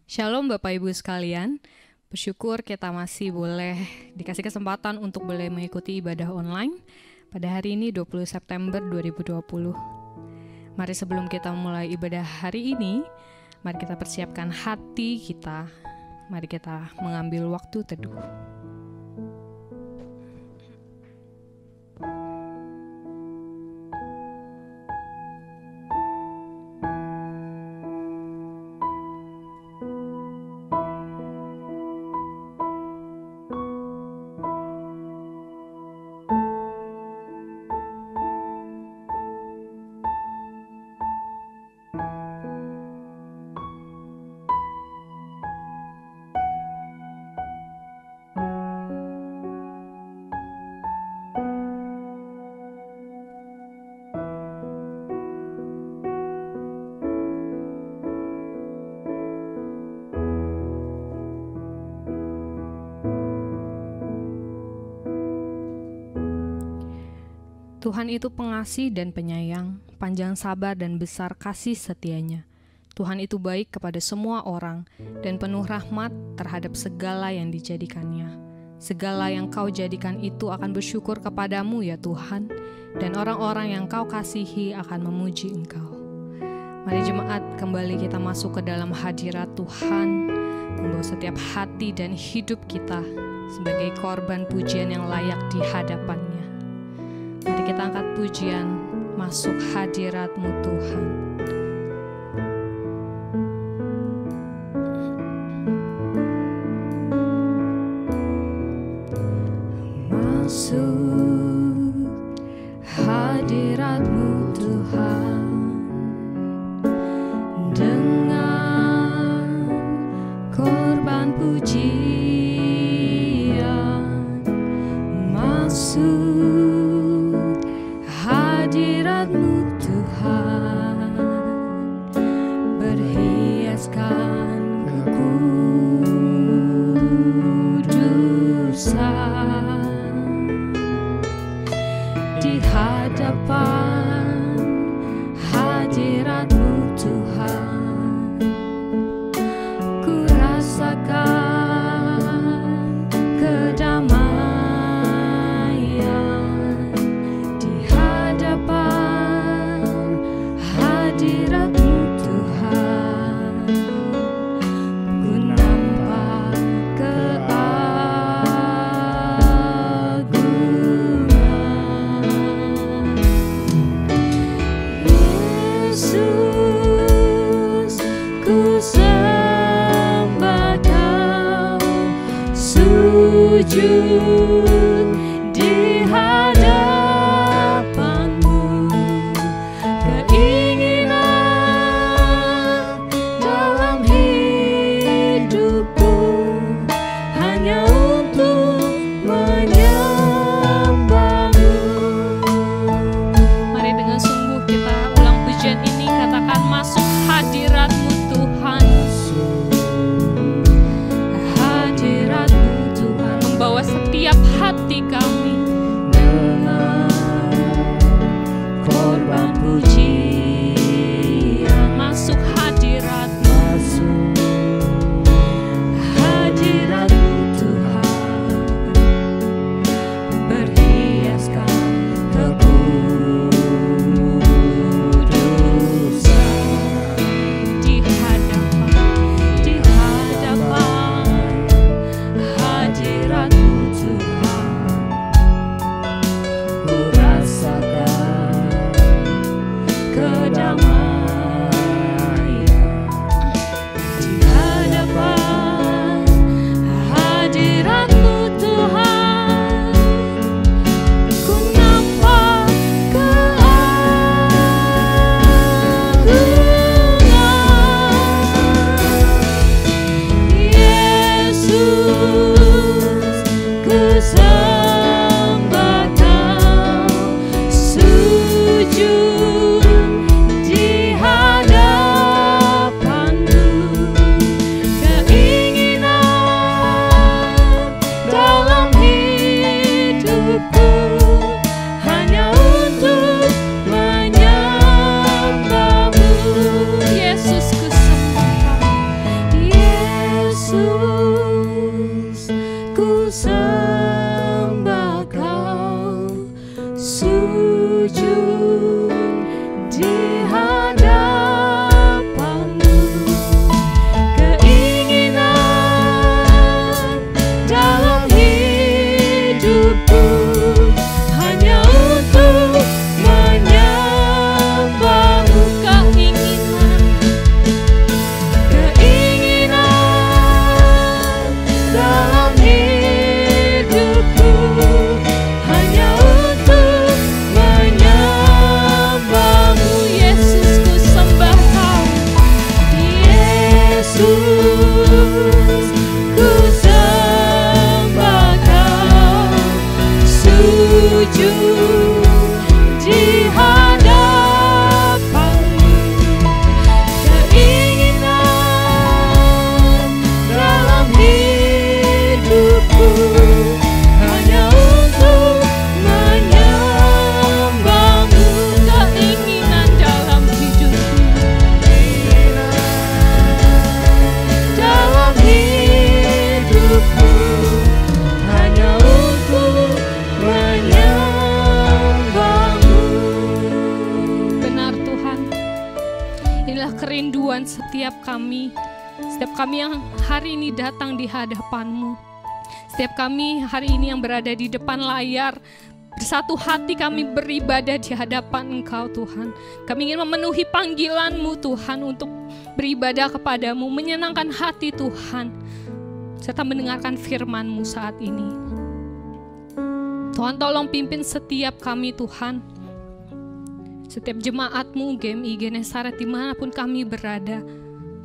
Shalom Bapak Ibu sekalian, bersyukur kita masih boleh dikasih kesempatan untuk boleh mengikuti ibadah online pada hari ini 20 September 2020. Mari sebelum kita mulai ibadah hari ini, mari kita persiapkan hati kita, mari kita mengambil waktu teduh. Tuhan itu pengasih dan penyayang, panjang sabar dan besar kasih setianya. Tuhan itu baik kepada semua orang dan penuh rahmat terhadap segala yang dijadikannya. Segala yang kau jadikan itu akan bersyukur kepadamu ya Tuhan, dan orang-orang yang kau kasihi akan memuji Engkau. Mari jemaat kembali kita masuk ke dalam hadirat Tuhan, membawa setiap hati dan hidup kita sebagai korban pujian yang layak di hadapannya. Mari kita angkat pujian, masuk hadirat-Mu Tuhan. Masuk hadirat-Mu Tuhan, dengan korban pujian. Masuk hadirat-Mu Tuhan, berhiaskan kekudusan di hadapan hadirat-Mu Tuhan. Ku rasakan kedamaian hadirat-Mu Tuhan. Ku nampak keagungan Yesus, ku sembah Kau, sujud di hadapan-Mu. Keinginan dalam hidupku hanya untuk menyembah-Mu. Mari dengan sungguh kita ulang pujian ini, katakan masuk hadirat-Mu Tuhan. Hadirat-Mu Tuhan membawa setiap hati kami dengan korban pujian. Masuk hadirat-Mu, hadirat-Mu Tuhan, berhiaskan kekudusan di hadapan hadirat-Mu Tuhan. Ku rasakan kedamaian di hadapan hadirat-Mu Tuhan. Ku nampak keagungan Yesus, ku sembah Kau, sujud di Inilah kerinduan setiap kami yang hari ini datang di hadapan-Mu. Setiap kami hari ini yang berada di depan layar, bersatu hati kami beribadah di hadapan Engkau Tuhan. Kami ingin memenuhi panggilan-Mu Tuhan untuk beribadah kepadamu, menyenangkan hati Tuhan, serta mendengarkan firman-Mu saat ini. Tuhan tolong pimpin setiap kami Tuhan, setiap jemaat-Mu GMI Genesaret dimanapun kami berada.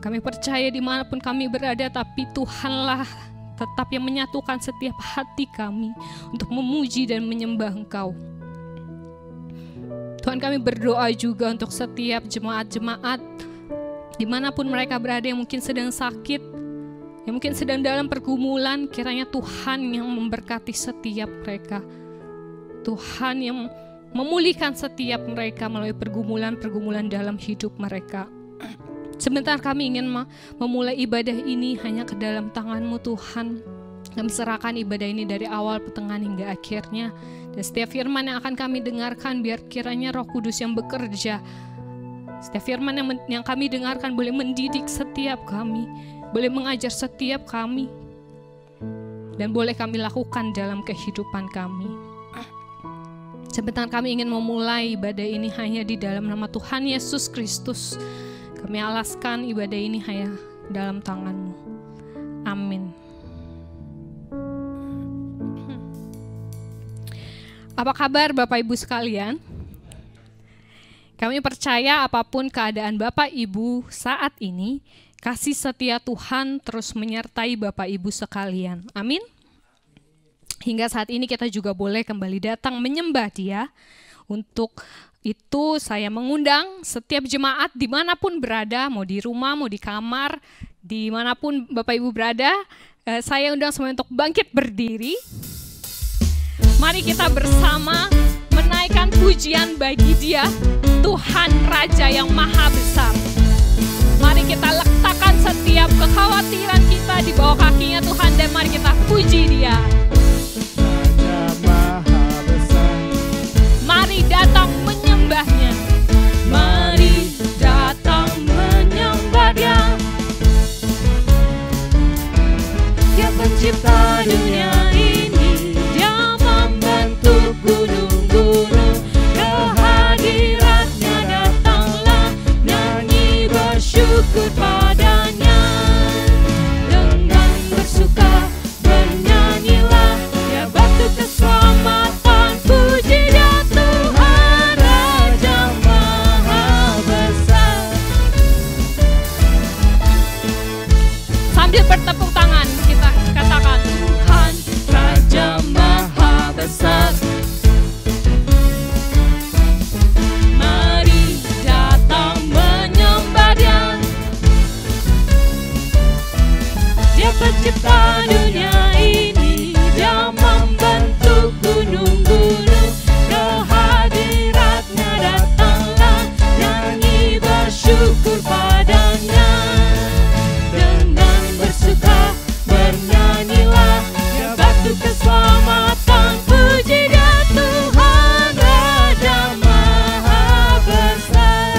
Kami percaya dimanapun kami berada, tapi Tuhanlah tetap yang menyatukan setiap hati kami untuk memuji dan menyembah Engkau. Tuhan, kami berdoa juga untuk setiap jemaat-jemaat dimanapun mereka berada yang mungkin sedang sakit, yang mungkin sedang dalam pergumulan. Kiranya Tuhan yang memberkati setiap mereka, Tuhan yang memulihkan setiap mereka melalui pergumulan-pergumulan dalam hidup mereka. Sebentar kami ingin memulai ibadah ini hanya ke dalam tangan-Mu Tuhan. Kami serahkan ibadah ini dari awal, pertengahan hingga akhirnya. Dan setiap firman yang akan kami dengarkan, biar kiranya Roh Kudus yang bekerja. Setiap firman yang kami dengarkan boleh mendidik setiap kami, boleh mengajar setiap kami, dan boleh kami lakukan dalam kehidupan kami. Sebentar kami ingin memulai ibadah ini hanya di dalam nama Tuhan Yesus Kristus. Kami alaskan ibadah ini hanya dalam tangan-Mu. Amin. Apa kabar Bapak Ibu sekalian? Kami percaya apapun keadaan Bapak Ibu saat ini, kasih setia Tuhan terus menyertai Bapak Ibu sekalian. Amin. Hingga saat ini kita juga boleh kembali datang menyembah Dia. Untuk itu saya mengundang setiap jemaat dimanapun berada, mau di rumah, mau di kamar, dimanapun Bapak Ibu berada, saya undang semua untuk bangkit berdiri. Mari kita bersama menaikkan pujian bagi Dia, Tuhan Raja yang Maha Besar. Mari kita letakkan setiap kekhawatiran kita di bawah kakinya Tuhan, dan mari kita puji Dia. Mari datang menyembahnya. Mari datang menyembah Dia. Dia pencipta dunia ini, Dia membentuk gunung-gunung. Kehadiratnya datanglah, nyanyi bersyukur padanya. Dengan bersuka bernyanyilah, Dia batu keselamatan. Puji Dia Tuhan Raja Maha Besar. Sambil bertepuk tangan kita katakan, Tuhan Raja Maha Besar. Mari datang menyembah Dia. Dia pencipta dunia ini, Dia membentuk gunung-gunung. Kehadiratnya datanglah, nyanyi bersyukur padanya. Dengan bersuka bernyanyilah, Dia batu keselamatan. Puji Dia Tuhan Raja Maha Besar.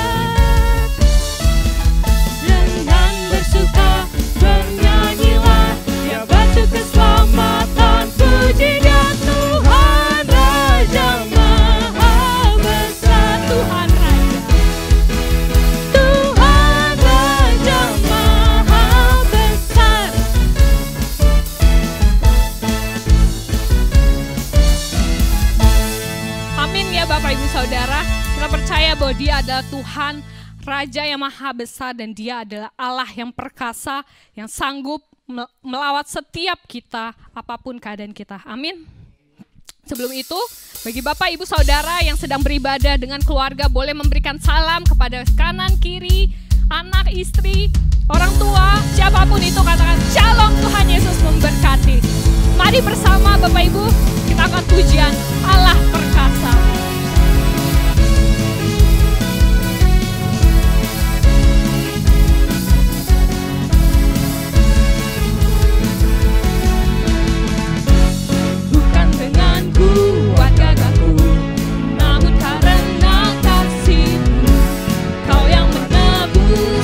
Dengan bersuka bernyanyilah, Dia batu keselamatan. Puji Dia Tuhan Raja Maha Besar. Tuhan Raja, Tuhan Raja Maha Besar. Amin ya Bapak Ibu Saudara. Kita percaya bahwa Dia adalah Tuhan Raja yang Maha Besar, dan Dia adalah Allah yang perkasa, yang sanggup melawat setiap kita apapun keadaan kita. Amin. Sebelum itu, bagi Bapak Ibu Saudara yang sedang beribadah dengan keluarga, boleh memberikan salam kepada kanan kiri, anak, istri, orang tua, siapapun itu, katakan Shalom, Tuhan Yesus memberkati. Mari bersama Bapak Ibu, kita akan pujian Allah perkasa. Bukan dengan kuat gagahku, namun karena kasih-Mu, Kau yang menebus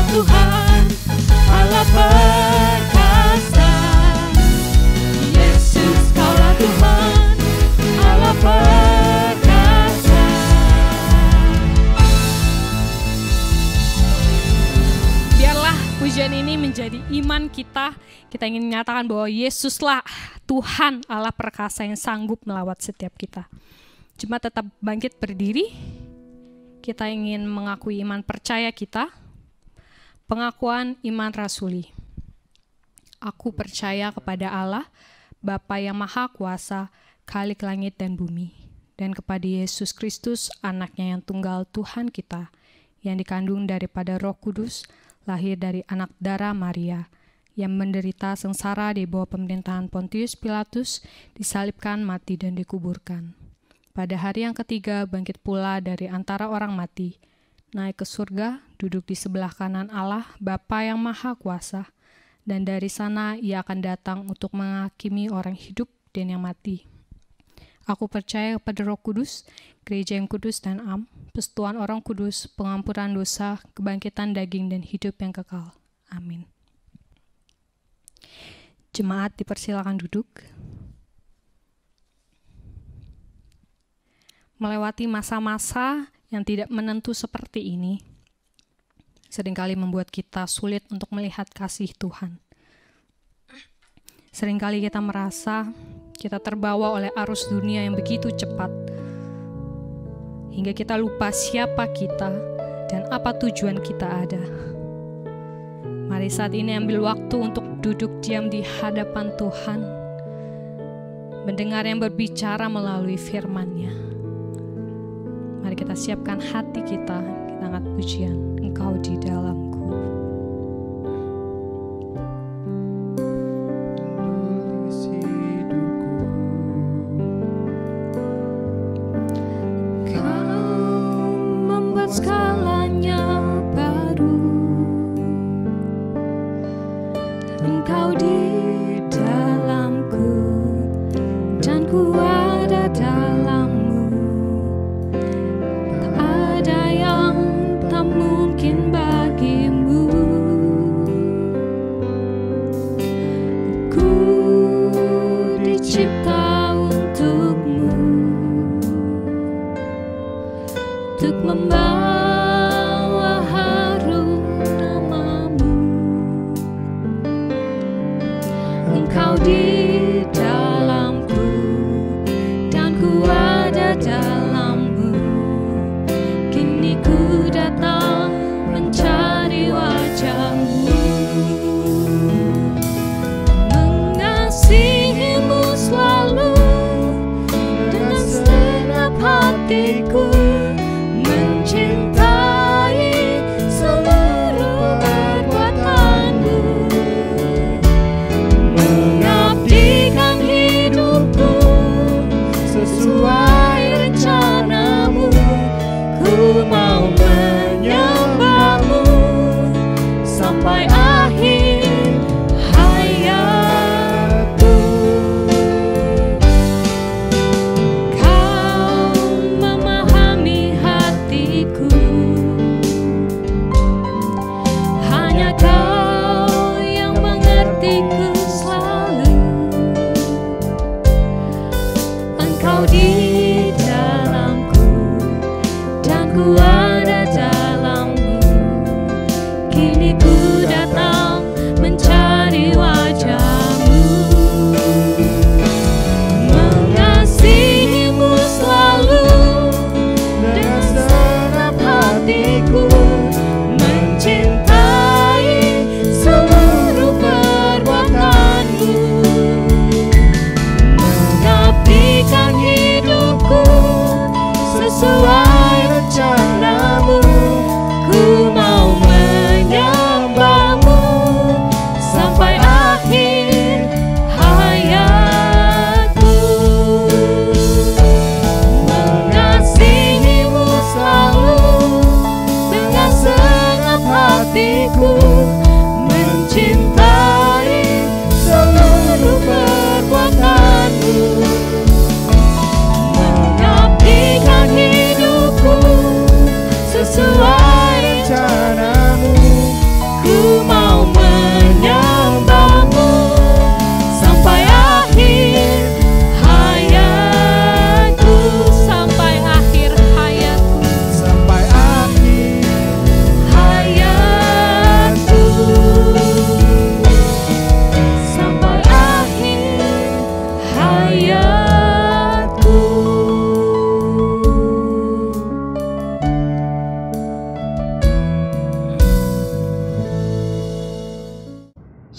Tuhan, Allah perkasa. Yesus, Kaulah Tuhan, Allah perkasa. Biarlah pujian ini menjadi iman kita. Kita ingin menyatakan bahwa Yesuslah Tuhan Allah perkasa yang sanggup melawat setiap kita. Jemaat tetap bangkit berdiri. Kita ingin mengakui iman percaya kita. Pengakuan iman rasuli. Aku percaya kepada Allah, Bapa yang Maha Kuasa, Khalik langit dan bumi, dan kepada Yesus Kristus, Anaknya yang tunggal Tuhan kita, yang dikandung daripada Roh Kudus, lahir dari anak darah Maria, yang menderita sengsara di bawah pemerintahan Pontius Pilatus, disalibkan, mati, dan dikuburkan. Pada hari yang ketiga bangkit pula dari antara orang mati, naik ke surga, duduk di sebelah kanan Allah, Bapa yang Maha Kuasa, dan dari sana ia akan datang untuk menghakimi orang hidup dan yang mati. Aku percaya kepada Roh Kudus, gereja yang kudus dan am, persekutuan orang kudus, pengampunan dosa, kebangkitan daging dan hidup yang kekal. Amin. Jemaat dipersilakan duduk. Melewati masa-masa yang tidak menentu seperti ini, seringkali membuat kita sulit untuk melihat kasih Tuhan. Seringkali kita merasa kita terbawa oleh arus dunia yang begitu cepat, hingga kita lupa siapa kita dan apa tujuan kita ada. Mari saat ini ambil waktu untuk duduk diam di hadapan Tuhan, mendengar yang berbicara melalui firman-Nya. Mari kita siapkan hati kita angkat pujian, Engkau di dalamku. Kau membuat segalanya baru, Engkau di dalamku dan ku ada dalammu. Mungkin bagimu, ku dicipta untukmu, untuk membawa harum namamu. Engkau di dalamku dan ku ada dalammu. Kini ku datang mencari wajah-Mu, mengasihi-Mu selalu dengan segenap hatiku, mencintai seluruh perbuatan-Mu, mengabdikan hidupku sesuai rencana-Mu. Ku mau menyembah-Mu sampai akhir hayatku. Kau memahami hatiku, hanya Kau yang mengertiku selalu. Engkau di dalamku dan ku ada dalammu. Kini ku datang mencari wajah-Mu, mengasihi-Mu selalu dengan segenap hatiku, mencintai seluruh perbuatan-Mu, mengabdikan hidupku sesuai rencana-Mu. Ku mau menyembah-Mu sampai akhir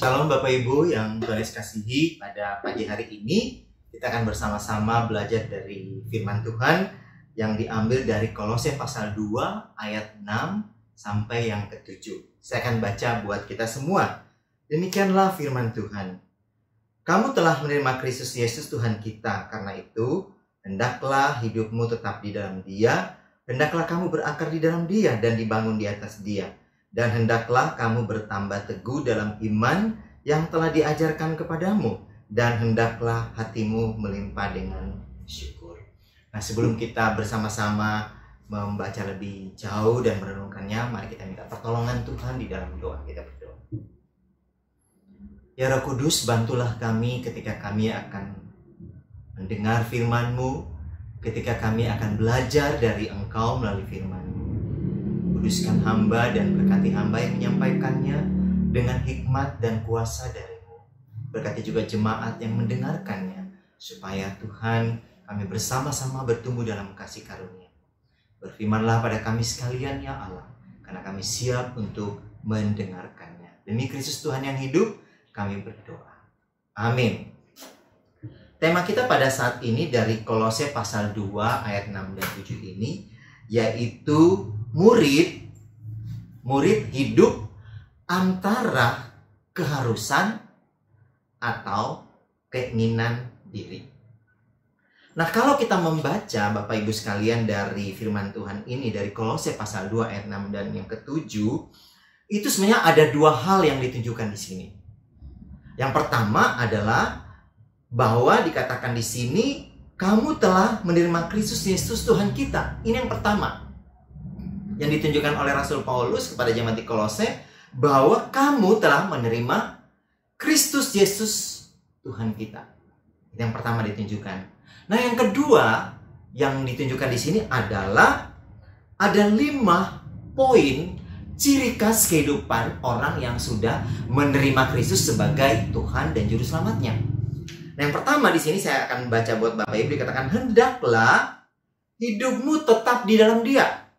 Shalom Bapak Ibu yang Tuhan Yesus kasihi. Pada pagi hari ini kita akan bersama-sama belajar dari firman Tuhan yang diambil dari Kolose pasal 2 ayat 6 sampai yang ke-7. Saya akan baca buat kita semua. Demikianlah firman Tuhan. Kamu telah menerima Kristus Yesus Tuhan kita, karena itu hendaklah hidupmu tetap di dalam Dia, hendaklah kamu berakar di dalam Dia dan dibangun di atas Dia. Dan hendaklah kamu bertambah teguh dalam iman yang telah diajarkan kepadamu. Dan hendaklah hatimu melimpah dengan syukur. Nah, sebelum kita bersama-sama membaca lebih jauh dan merenungkannya, mari kita minta pertolongan Tuhan di dalam doa. Kita berdoa. Ya Roh Kudus, bantulah kami ketika kami akan mendengar firman-Mu, ketika kami akan belajar dari Engkau melalui firman-Mu. Kuduskan hamba dan berkati hamba yang menyampaikannya dengan hikmat dan kuasa dari-Mu. Berkati juga jemaat yang mendengarkannya, supaya Tuhan kami bersama-sama bertumbuh dalam kasih karunia. Berfirmanlah pada kami sekalian ya Allah, karena kami siap untuk mendengarkannya. Demi Kristus Tuhan yang hidup, kami berdoa. Amin. Tema kita pada saat ini dari Kolose pasal 2 ayat 6 dan 7 ini, yaitu murid hidup antara keharusan atau keinginan diri. Nah, kalau kita membaca Bapak Ibu sekalian dari firman Tuhan ini dari Kolose pasal 2 ayat 6 dan yang ke-7, itu sebenarnya ada dua hal yang ditunjukkan di sini. Yang pertama adalah bahwa dikatakan di sini kamu telah menerima Kristus Yesus Tuhan kita. Ini yang pertama yang ditunjukkan oleh Rasul Paulus kepada jemaat di Kolose, bahwa kamu telah menerima Kristus Yesus Tuhan kita. Itu yang pertama ditunjukkan. Nah, yang kedua yang ditunjukkan di sini adalah ada 5 poin ciri khas kehidupan orang yang sudah menerima Kristus sebagai Tuhan dan Juru Selamatnya. Nah, yang pertama di sini saya akan baca buat Bapak Ibu, dikatakan hendaklah hidupmu tetap di dalam Dia.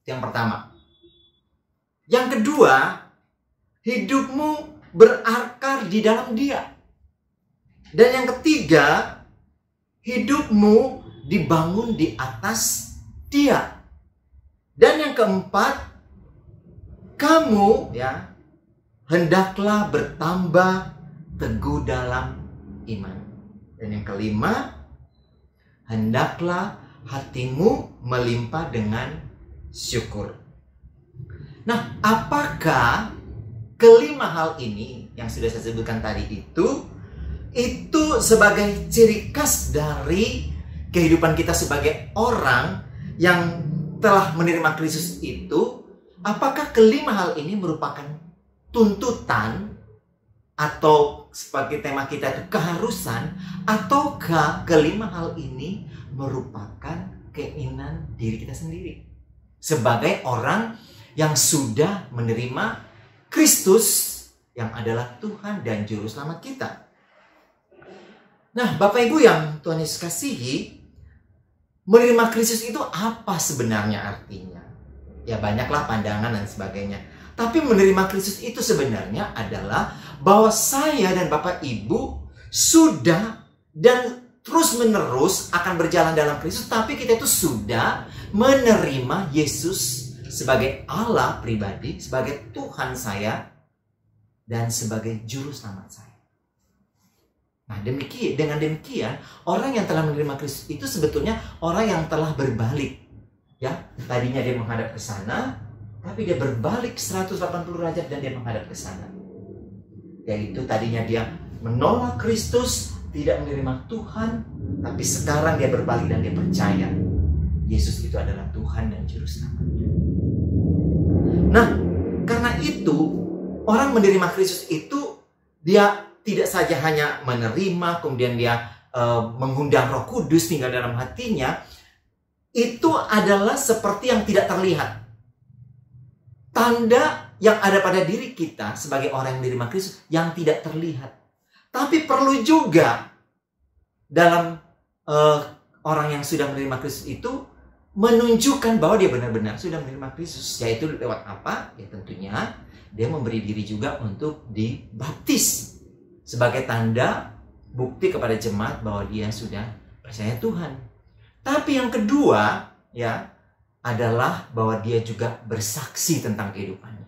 Yang pertama. Yang kedua, hidupmu berakar di dalam Dia. Dan yang ketiga, hidupmu dibangun di atas Dia. Dan yang keempat, kamu hendaklah bertambah teguh dalam iman. Dan yang kelima, hendaklah hatimu melimpah dengan syukur. Nah, apakah kelima hal ini yang sudah saya sebutkan tadi itu sebagai ciri khas dari kehidupan kita sebagai orang yang telah menerima Kristus itu? Apakah kelima hal ini merupakan tuntutan atau sebagai tema kita itu keharusan, ataukah kelima hal ini merupakan keinginan diri kita sendiri sebagai orang yang sudah menerima Kristus yang adalah Tuhan dan Juru Selamat kita? Nah, Bapak Ibu yang Tuhan Yesus kasihi, menerima Kristus itu apa sebenarnya artinya? Ya, banyaklah pandangan dan sebagainya. Tapi menerima Kristus itu sebenarnya adalah bahwa saya dan Bapak Ibu sudah dan terus-menerus akan berjalan dalam Kristus, tapi kita itu sudah menerima Yesus sebagai Allah pribadi, sebagai Tuhan saya, dan sebagai Juru Selamat saya. Nah, dengan demikian, orang yang telah menerima Kristus itu sebetulnya orang yang telah berbalik. Ya, tadinya dia menghadap ke sana, tapi dia berbalik 180 derajat dan dia menghadap ke sana. Yaitu tadinya dia menolak Kristus, tidak menerima Tuhan, tapi sekarang dia berbalik dan dia percaya Yesus itu adalah Tuhan dan Juru Selamatnya. Nah, karena itu orang menerima Kristus itu dia tidak saja hanya menerima, kemudian dia mengundang Roh Kudus tinggal dalam hatinya. Itu adalah seperti yang tidak terlihat. Tanda yang ada pada diri kita sebagai orang yang menerima Kristus yang tidak terlihat. Tapi perlu juga dalam orang yang sudah menerima Kristus itu menunjukkan bahwa dia benar-benar sudah menerima Kristus. Yaitu lewat apa? Ya tentunya dia memberi diri juga untuk dibaptis sebagai tanda bukti kepada jemaat bahwa dia sudah percaya Tuhan. Tapi yang kedua ya adalah bahwa dia juga bersaksi tentang kehidupannya.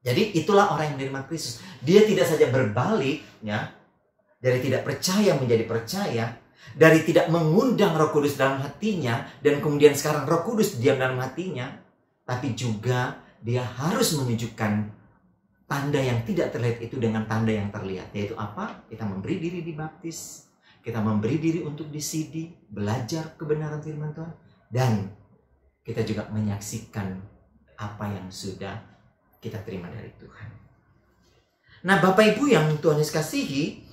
Jadi itulah orang yang menerima Kristus. Dia tidak saja berbalik ya, dari tidak percaya menjadi percaya, dari tidak mengundang Roh Kudus dalam hatinya dan kemudian sekarang Roh Kudus diam dalam hatinya, tapi juga dia harus menunjukkan tanda yang tidak terlihat itu dengan tanda yang terlihat. Yaitu apa? Kita memberi diri dibaptis, kita memberi diri untuk disidi, belajar kebenaran firman Tuhan, dan kita juga menyaksikan apa yang sudah kita terima dari Tuhan. Nah, Bapak Ibu yang Tuhan Yesus kasihi,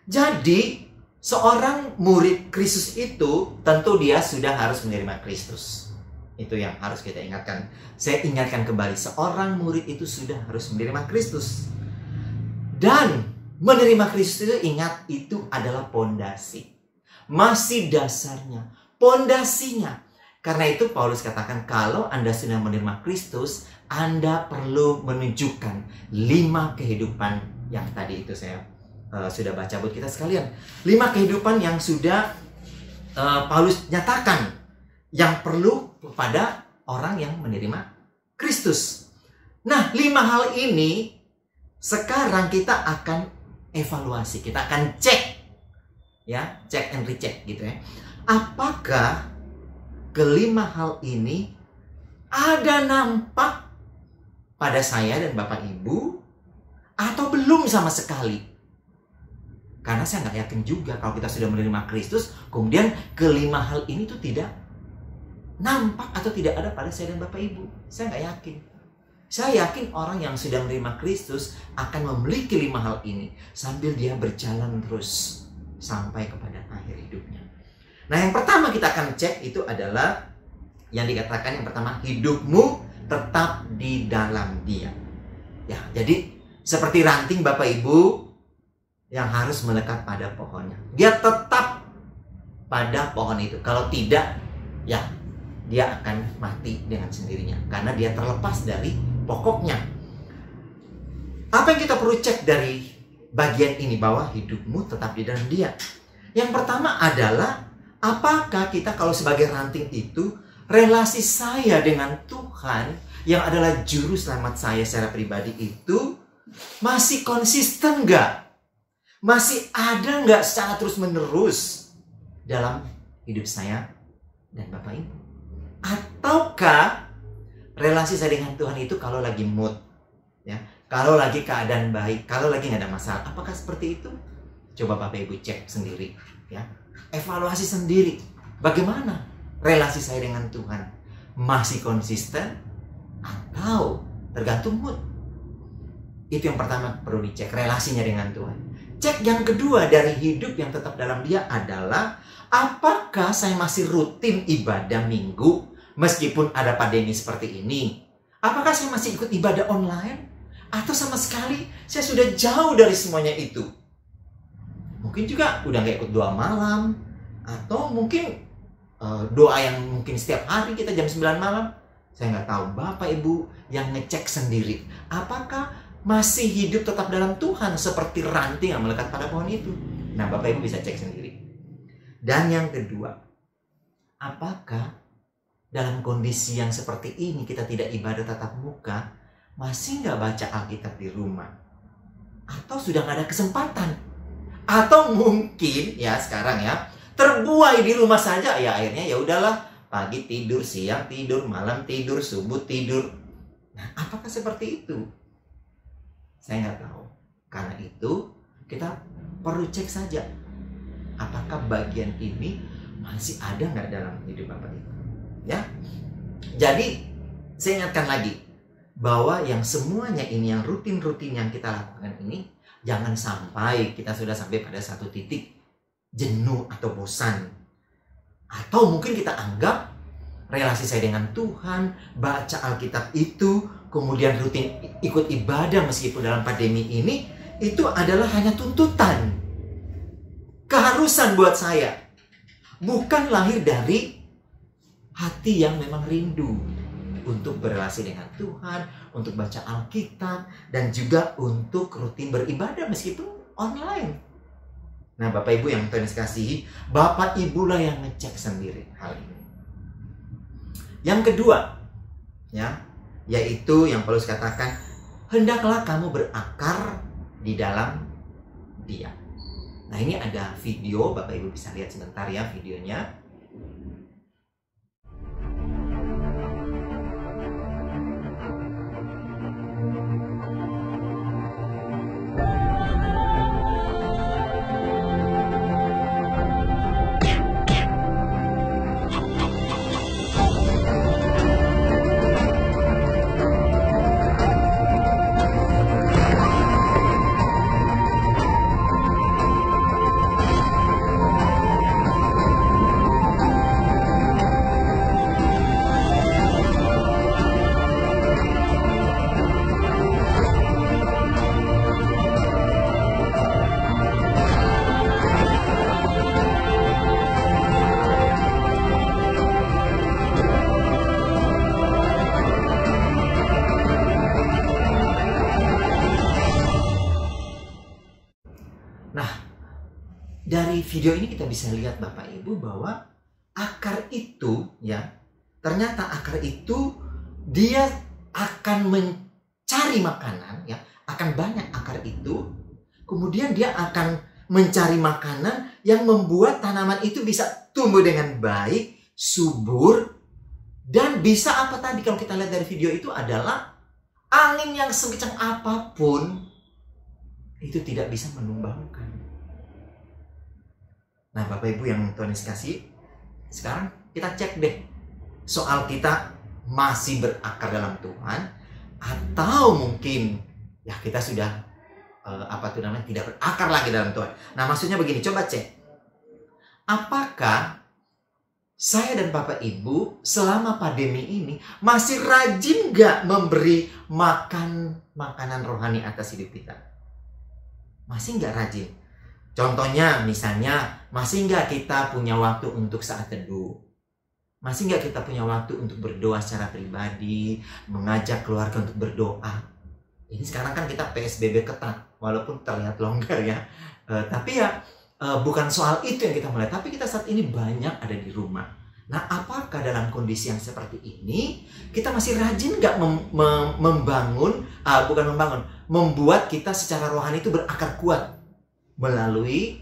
jadi seorang murid Kristus itu tentu dia sudah harus menerima Kristus. Itu yang harus kita ingatkan. Saya ingatkan kembali, seorang murid itu sudah harus menerima Kristus. Dan menerima Kristus itu, ingat, itu adalah pondasi. Masih dasarnya, pondasinya. Karena itu Paulus katakan, kalau Anda sudah menerima Kristus, Anda perlu menunjukkan 5 kehidupan yang tadi itu saya sudah baca buat kita sekalian. 5 kehidupan yang sudah Paulus nyatakan yang perlu kepada orang yang menerima Kristus. Nah, 5 hal ini sekarang kita akan evaluasi, kita akan cek ya, check and recheck gitu ya. Apakah kelima hal ini ada nampak pada saya dan Bapak Ibu atau belum sama sekali? Karena saya nggak yakin juga kalau kita sudah menerima Kristus, kemudian kelima hal ini tuh tidak nampak atau tidak ada pada saya dan Bapak Ibu. Saya nggak yakin. Saya yakin orang yang sudah menerima Kristus akan memiliki 5 hal ini sambil dia berjalan terus sampai kepada akhir hidupnya. Nah, yang pertama kita akan cek itu adalah yang dikatakan yang pertama, hidupmu tetap di dalam Dia. Ya, jadi seperti ranting Bapak Ibu yang harus melekat pada pohonnya. Dia tetap pada pohon itu. Kalau tidak, ya dia akan mati dengan sendirinya karena dia terlepas dari pokoknya. Apa yang kita perlu cek dari bagian ini bahwa hidupmu tetap di dalam Dia? Yang pertama adalah apakah kita kalau sebagai ranting itu, relasi saya dengan Tuhan yang adalah juru selamat saya secara pribadi itu masih konsisten nggak? Masih ada nggak secara terus-menerus dalam hidup saya dan Bapak Ibu? Ataukah relasi saya dengan Tuhan itu kalau lagi mood, ya, kalau lagi keadaan baik, kalau lagi nggak ada masalah, apakah seperti itu? Coba Bapak Ibu cek sendiri, ya, evaluasi sendiri. Bagaimana relasi saya dengan Tuhan? Masih konsisten atau tergantung mood? Itu yang pertama perlu dicek, relasinya dengan Tuhan. Cek yang kedua dari hidup yang tetap dalam Dia adalah apakah saya masih rutin ibadah minggu meskipun ada pandemi seperti ini? Apakah saya masih ikut ibadah online? Atau sama sekali saya sudah jauh dari semuanya itu? Mungkin juga udah gak ikut doa malam, atau mungkin doa yang mungkin setiap hari kita jam 9 malam. Saya nggak tahu. Bapak Ibu yang ngecek sendiri, apakah masih hidup tetap dalam Tuhan seperti ranting yang melekat pada pohon itu? Nah, Bapak Ibu bisa cek sendiri. Dan yang kedua, apakah dalam kondisi yang seperti ini kita tidak ibadah tatap muka, masih nggak baca Alkitab di rumah? Atau sudah nggak ada kesempatan? Atau mungkin ya sekarang ya terbuai di rumah saja, ya akhirnya ya udahlah, pagi tidur, siang tidur, malam tidur, subuh tidur. Nah, apakah seperti itu? Saya nggak tahu. Karena itu kita perlu cek saja, apakah bagian ini masih ada nggak dalam hidup Bapak Ibu? Ya, jadi saya ingatkan lagi bahwa yang semuanya ini, yang rutin-rutin yang kita lakukan ini, jangan sampai kita sudah sampai pada satu titik jenuh atau bosan. Atau mungkin kita anggap relasi saya dengan Tuhan, baca Alkitab itu, kemudian rutin ikut ibadah meskipun dalam pandemi ini, itu adalah hanya tuntutan, keharusan buat saya. Bukan lahir dari hati yang memang rindu untuk berrelasi dengan Tuhan, untuk baca Alkitab, dan juga untuk rutin beribadah meskipun online. Nah, Bapak Ibu yang Tuhan kasihi, Bapak Ibu lah yang ngecek sendiri hal ini. Yang kedua, ya, yaitu yang Paulus katakan, hendaklah kamu berakar di dalam Dia. Nah, ini ada video, Bapak Ibu bisa lihat sebentar ya videonya. Dari video ini kita bisa lihat Bapak Ibu bahwa akar itu ya, ternyata akar itu dia akan mencari makanan ya, akan banyak akar itu. Kemudian dia akan mencari makanan yang membuat tanaman itu bisa tumbuh dengan baik, subur, dan bisa apa tadi kalau kita lihat dari video itu adalah angin yang sekencang apapun itu tidak bisa menumbangkan. Nah, Bapak Ibu yang Tuhan kasih, sekarang kita cek deh soal kita masih berakar dalam Tuhan atau mungkin ya kita sudah tidak berakar lagi dalam Tuhan. Nah, maksudnya begini, coba cek. Apakah saya dan Bapak Ibu selama pandemi ini masih rajin gak memberi makanan rohani atas hidup kita? Masih gak rajin? Contohnya misalnya, masih nggak kita punya waktu untuk saat teduh? Masih nggak kita punya waktu untuk berdoa secara pribadi, mengajak keluarga untuk berdoa? Ini sekarang kan kita PSBB ketat, walaupun terlihat longgar ya. Tapi ya bukan soal itu yang kita mulai, tapi kita saat ini banyak ada di rumah. Nah, apakah dalam kondisi yang seperti ini, kita masih rajin nggak membuat kita secara rohani itu berakar kuat? Melalui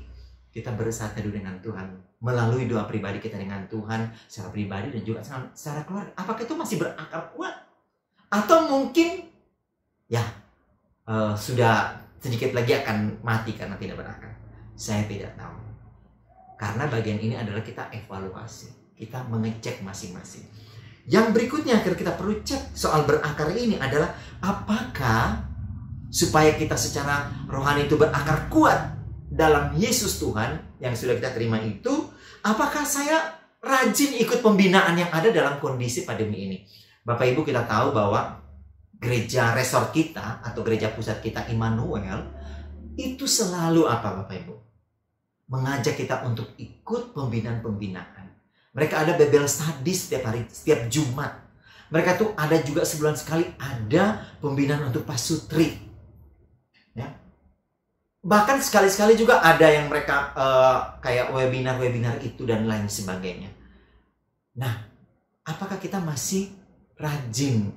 kita bersatu dengan Tuhan, melalui doa pribadi kita dengan Tuhan secara pribadi dan juga secara keluarga. Apakah itu masih berakar kuat? Atau mungkin ya sudah sedikit lagi akan mati karena tidak berakar? Saya tidak tahu. Karena bagian ini adalah kita evaluasi, kita mengecek masing-masing. Yang berikutnya kita perlu cek soal berakar ini adalah apakah supaya kita secara rohani itu berakar kuat dalam Yesus Tuhan yang sudah kita terima itu, apakah saya rajin ikut pembinaan yang ada dalam kondisi pandemi ini? Bapak Ibu, kita tahu bahwa gereja resort kita atau gereja pusat kita Immanuel itu selalu apa Bapak Ibu? Mengajak kita untuk ikut pembinaan-pembinaan. Mereka ada Bible study setiap hari, setiap Jumat. Mereka tuh ada juga sebulan sekali ada pembinaan untuk pasutri. Ya. Bahkan sekali-sekali juga ada yang mereka kayak webinar-webinar itu dan lain sebagainya. Nah, apakah kita masih rajin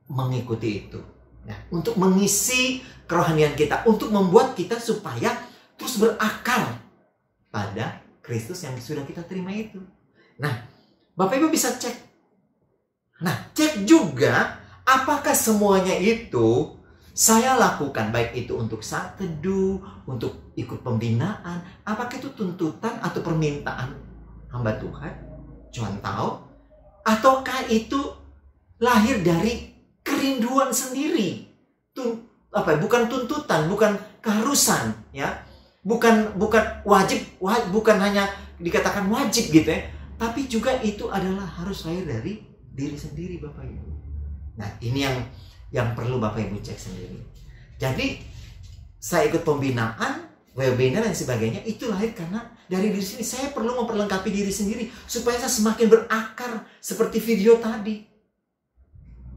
mengikuti itu? Ya, untuk mengisi kerohanian kita, untuk membuat kita supaya terus berakar pada Kristus yang sudah kita terima itu. Nah, Bapak Ibu bisa cek. Nah, cek juga apakah semuanya itu saya lakukan, baik itu untuk saat teduh, untuk ikut pembinaan, apakah itu tuntutan atau permintaan hamba Tuhan? Contoh, ataukah itu lahir dari kerinduan sendiri? Bukan tuntutan, bukan keharusan, ya, bukan wajib, bukan hanya dikatakan wajib gitu ya, tapi juga itu adalah harus lahir dari diri sendiri, Bapak Ibu. Nah, ini yang perlu Bapak Ibu cek sendiri. Jadi saya ikut pembinaan webinar dan sebagainya, itu lahir karena dari diri sendiri. Saya perlu memperlengkapi diri sendiri supaya saya semakin berakar seperti video tadi.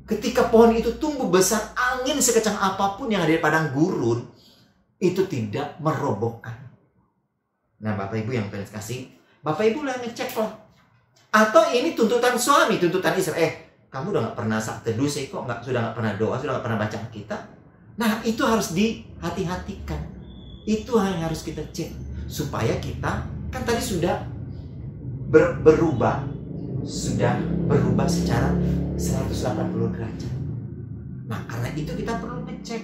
Ketika pohon itu tumbuh besar, angin sekecang apapun yang ada di padang gurun itu tidak merobohkan. Nah, Bapak Ibu yang Tuhan kasih, Bapak Ibu lah ngecek lah. Atau ini tuntutan suami, tuntutan istri. Kamu udah gak pernah saat teduh sih, kok sudah gak pernah doa, sudah gak pernah baca Alkitab. Nah, itu harus dihati-hatikan. Itu yang harus kita cek supaya kita kan tadi sudah berubah secara 180 derajat. Nah, karena itu kita perlu ngecek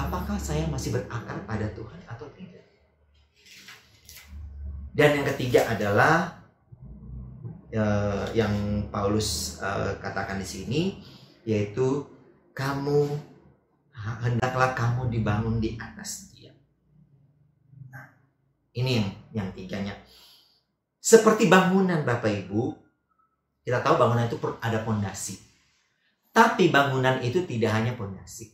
apakah saya masih berakar pada Tuhan atau tidak. Dan yang ketiga adalah yang Paulus katakan di sini, yaitu hendaklah kamu dibangun di atas Dia. Nah, ini yang tiganya. Seperti bangunan Bapak Ibu, kita tahu bangunan itu ada pondasi. Tapi bangunan itu tidak hanya pondasi.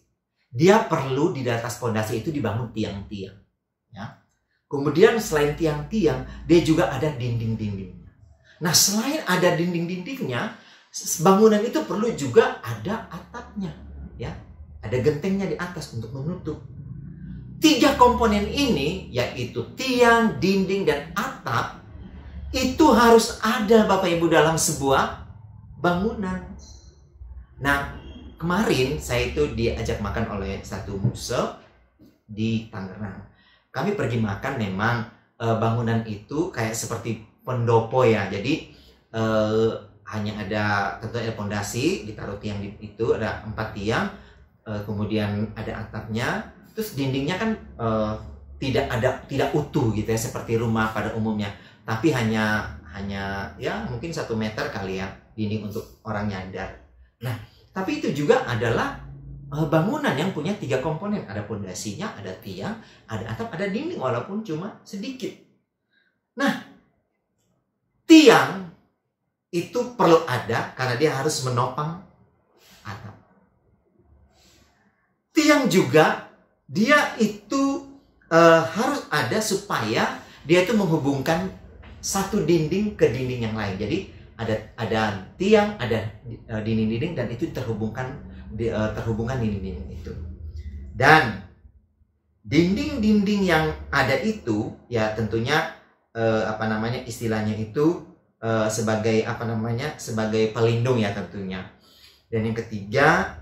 Dia perlu di atas pondasi itu dibangun tiang-tiang. Ya. Kemudian selain tiang-tiang, dia juga ada dinding-dindingnya. Nah, selain ada dinding-dindingnya, bangunan itu perlu juga ada atapnya. Ya. Ada gentengnya di atas untuk menutup. 3 komponen ini, yaitu tiang, dinding, dan atap, itu harus ada Bapak Ibu dalam sebuah bangunan. Nah, kemarin saya itu diajak makan oleh satu muse di Tangerang. Kami pergi makan, memang bangunan itu kayak seperti pendopo ya. Jadi hanya ada tentunya ada pondasi, ditaruh tiang itu, ada 4 tiang. Kemudian ada atapnya, terus dindingnya kan tidak utuh gitu ya seperti rumah pada umumnya, tapi hanya ya mungkin 1 meter kali ya dinding untuk orang nyandar. Nah, tapi itu juga adalah bangunan yang punya 3 komponen, ada pondasinya, ada tiang, ada atap, ada dinding walaupun cuma sedikit. Nah, tiang itu perlu ada karena dia harus menopang atap. Tiang juga dia itu harus ada supaya dia itu menghubungkan satu dinding ke dinding yang lain. Jadi ada tiang, ada dinding-dinding, dan itu terhubungkan dinding-dinding itu. Dan dinding-dinding yang ada itu ya tentunya istilahnya itu sebagai sebagai pelindung ya tentunya. Dan yang ketiga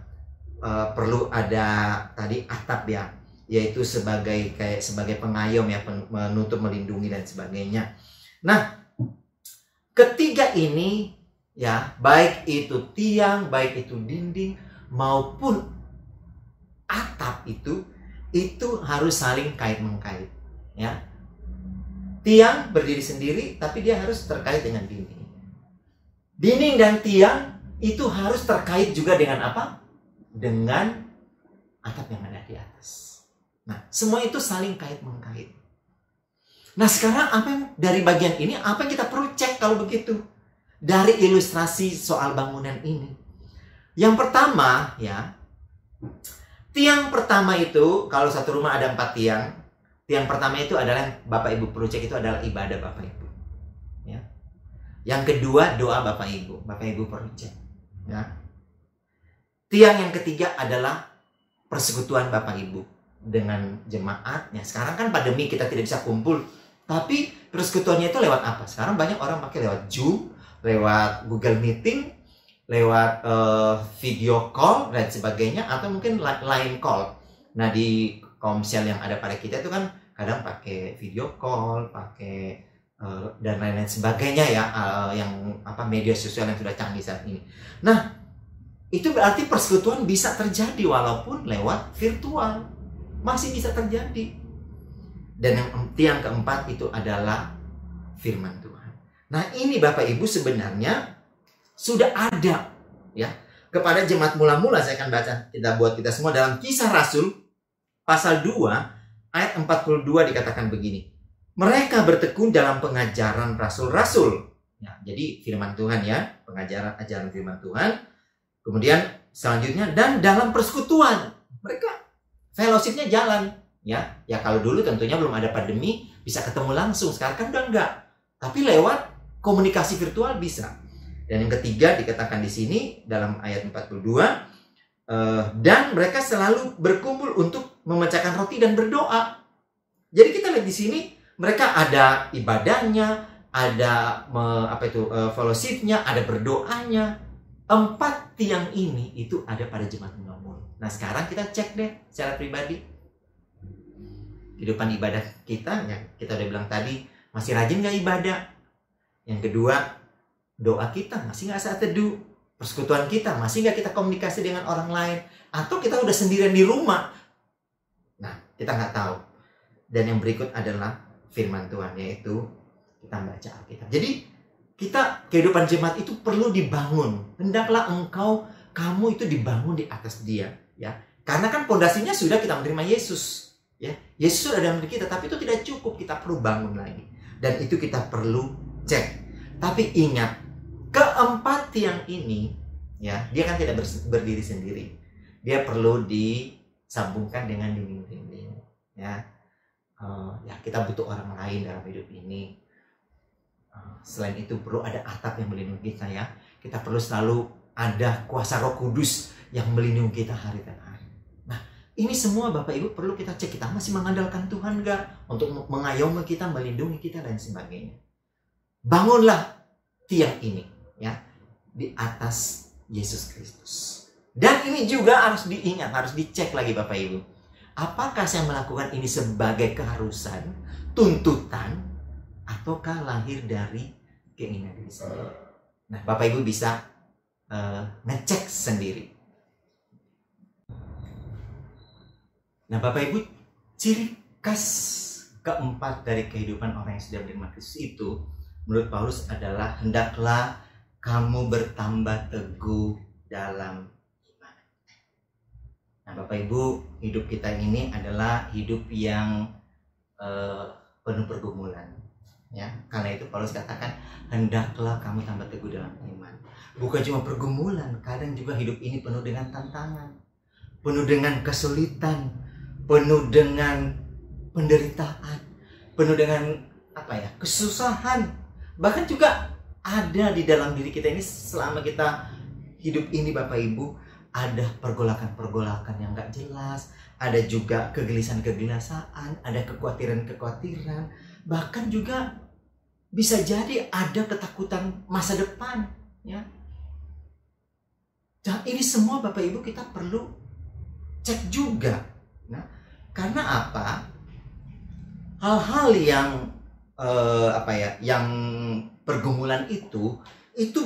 perlu ada tadi atap ya, yaitu sebagai pengayom ya, menutup, melindungi dan sebagainya. Nah, ketiga ini ya, baik itu tiang, baik itu dinding maupun atap itu harus saling kait-mengkait ya. Tiang berdiri sendiri tapi dia harus terkait dengan dinding. Dinding dan tiang itu harus terkait juga dengan apa? Dengan atap yang ada di atas. Nah, semua itu saling kait-mengkait. Nah, sekarang dari bagian ini apa yang kita perlu cek kalau begitu? Dari ilustrasi soal bangunan ini. Yang pertama ya, tiang pertama itu kalau satu rumah ada 4 tiang. Tiang pertama itu adalah yang Bapak Ibu perlu cek, itu adalah ibadah Bapak Ibu. Ya. Yang kedua doa Bapak Ibu. Bapak Ibu perlu cek. Ya. Tiang yang ketiga adalah persekutuan Bapak Ibu dengan jemaatnya. Sekarang kan pandemi kita tidak bisa kumpul, tapi persekutuannya itu lewat apa? Sekarang banyak orang pakai lewat Zoom, lewat Google Meeting, lewat video call dan sebagainya, atau mungkin line call. Nah, di Komsel yang ada pada kita itu kan kadang pakai video call, pakai dan lain-lain sebagainya ya, yang media sosial yang sudah canggih saat ini. Nah, itu berarti persekutuan bisa terjadi walaupun lewat virtual. Masih bisa terjadi. Dan yang tiang keempat itu adalah firman Tuhan. Nah, ini Bapak Ibu sebenarnya sudah ada ya. Kepada jemaat mula-mula saya akan baca buat kita semua dalam Kisah Rasul pasal 2 ayat 42 dikatakan begini. Mereka bertekun dalam pengajaran rasul-rasul. Ya, jadi firman Tuhan ya, ajaran firman Tuhan. Kemudian selanjutnya dan dalam persekutuan mereka fellowship-nya jalan Ya kalau dulu tentunya belum ada pandemi bisa ketemu langsung, sekarang kan udah enggak. Tapi lewat komunikasi virtual bisa. Dan yang ketiga dikatakan di sini dalam ayat 42, dan mereka selalu berkumpul untuk memecahkan roti dan berdoa. Jadi kita lihat di sini mereka ada ibadahnya, ada fellowship-nya, ada berdoanya. 4 tiang ini itu ada pada jemaat Mengamul. Nah sekarang kita cek deh secara pribadi kehidupan ibadah kita, yang kita udah bilang tadi, masih rajin gak ibadah? Yang kedua, doa kita masih gak saat teduh? Persekutuan kita masih gak kita komunikasi dengan orang lain? Atau kita udah sendirian di rumah? Nah, kita gak tahu. Dan yang berikut adalah firman Tuhan, yaitu kita baca Alkitab. Jadi, kehidupan jemaat itu perlu dibangun. Hendaklah kamu itu dibangun di atas Dia, ya. Karena kan pondasinya sudah kita menerima Yesus, ya. Yesus sudah dalam diri kita, tapi itu tidak cukup, kita perlu bangun lagi. Dan itu kita perlu cek. Tapi ingat, 4 tiang ini, ya, dia kan tidak berdiri sendiri. Dia perlu disambungkan dengan dinding-dinding, ya. Kita butuh orang lain dalam hidup ini. Selain itu perlu ada atap yang melindungi kita, ya. Kita perlu selalu ada kuasa Roh Kudus yang melindungi kita hari dan hari. Nah, ini semua Bapak Ibu perlu kita cek, kita masih mengandalkan Tuhan gak untuk mengayomi kita, melindungi kita dan sebagainya. Bangunlah tiang ini, ya, di atas Yesus Kristus. Dan ini juga harus diingat, harus dicek lagi Bapak Ibu. Apakah saya melakukan ini sebagai keharusan, tuntutan, ataukah lahir dari keinginan diri sendiri? Nah, Bapak Ibu bisa ngecek sendiri. Nah, Bapak Ibu, ciri khas keempat dari kehidupan orang yang sudah menerima Kristus itu, menurut Paulus adalah hendaklah kamu bertambah teguh dalam iman. Nah, Bapak Ibu, hidup kita ini adalah hidup yang penuh pergumulan. Ya, karena itu Paulus katakan hendaklah kamu tambah teguh dalam iman. Bukan cuma pergumulan, kadang juga hidup ini penuh dengan tantangan, penuh dengan kesulitan, penuh dengan penderitaan, penuh dengan kesusahan. Bahkan juga ada di dalam diri kita ini selama kita hidup ini Bapak Ibu, ada pergolakan-pergolakan yang gak jelas, ada juga kegelisahan-kegelisahan, ada kekhawatiran-kekhawatiran, bahkan juga bisa jadi ada ketakutan masa depan, ya. Dan ini semua Bapak Ibu kita perlu cek juga. Nah, karena apa? Hal-hal yang yang pergumulan itu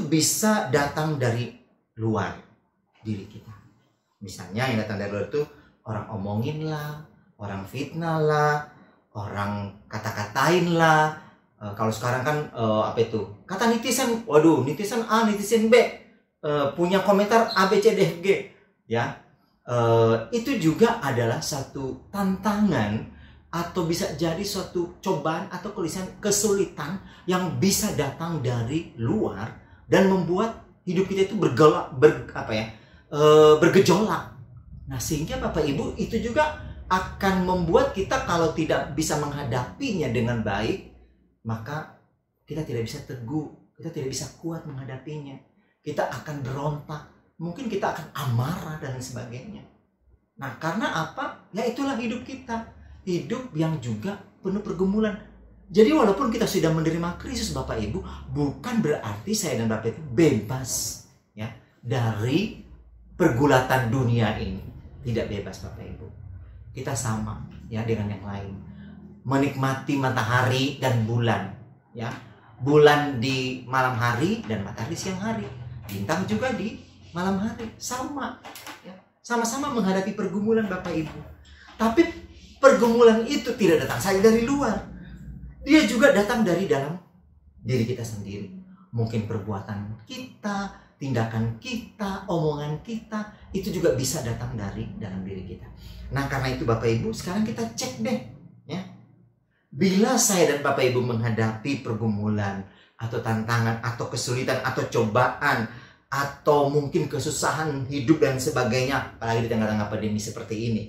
bisa datang dari luar diri kita. Misalnya yang datang dari luar itu orang omongin lah, orang fitnah lah, orang kata-katain lah. Kalau sekarang kan kata netizen, waduh, netizen A, netizen B, punya komentar A, B, C, D, F, G, ya. Itu juga adalah satu tantangan atau bisa jadi suatu cobaan atau kesulitan yang bisa datang dari luar dan membuat hidup kita itu bergejolak. Nah, sehingga Bapak Ibu itu juga akan membuat kita kalau tidak bisa menghadapinya dengan baik, maka kita tidak bisa teguh, kita tidak bisa kuat menghadapinya. Kita akan berontak, mungkin kita akan amarah dan sebagainya. Nah, karena apa? Ya itulah hidup kita. Hidup yang juga penuh pergumulan. Jadi walaupun kita sudah menerima Kristus Bapak Ibu, bukan berarti saya dan Bapak Ibu bebas, ya, dari pergulatan dunia ini. Tidak bebas Bapak Ibu. Kita sama, ya, dengan yang lain. Menikmati matahari dan bulan, ya. Bulan di malam hari dan matahari siang hari. Bintang juga di malam hari, sama, ya. Sama-sama menghadapi pergumulan Bapak Ibu. Tapi pergumulan itu tidak datang saja dari luar. Dia juga datang dari dalam diri kita sendiri. Mungkin perbuatan kita, tindakan kita, omongan kita, itu juga bisa datang dari dalam diri kita. Nah, karena itu Bapak Ibu, sekarang kita cek deh, ya. Bila saya dan Bapak Ibu menghadapi pergumulan atau tantangan atau kesulitan atau cobaan atau mungkin kesusahan hidup dan sebagainya, apalagi di tengah-tengah pandemi seperti ini,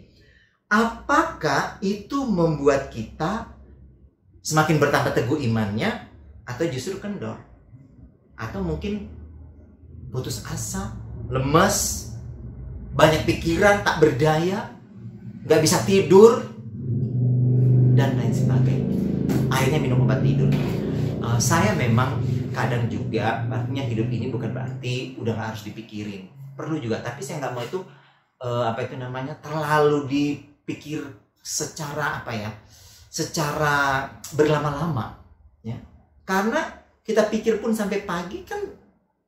apakah itu membuat kita semakin bertambah teguh imannya, atau justru kendor, atau mungkin putus asa, lemas, banyak pikiran, tak berdaya, nggak bisa tidur, dan lain sebagainya. Akhirnya minum obat tidur. Saya memang kadang juga, artinya hidup ini bukan berarti udah nggak harus dipikirin, perlu juga, tapi saya nggak mau itu terlalu dipikir secara secara berlama-lama, ya. Karena kita pikir pun sampai pagi kan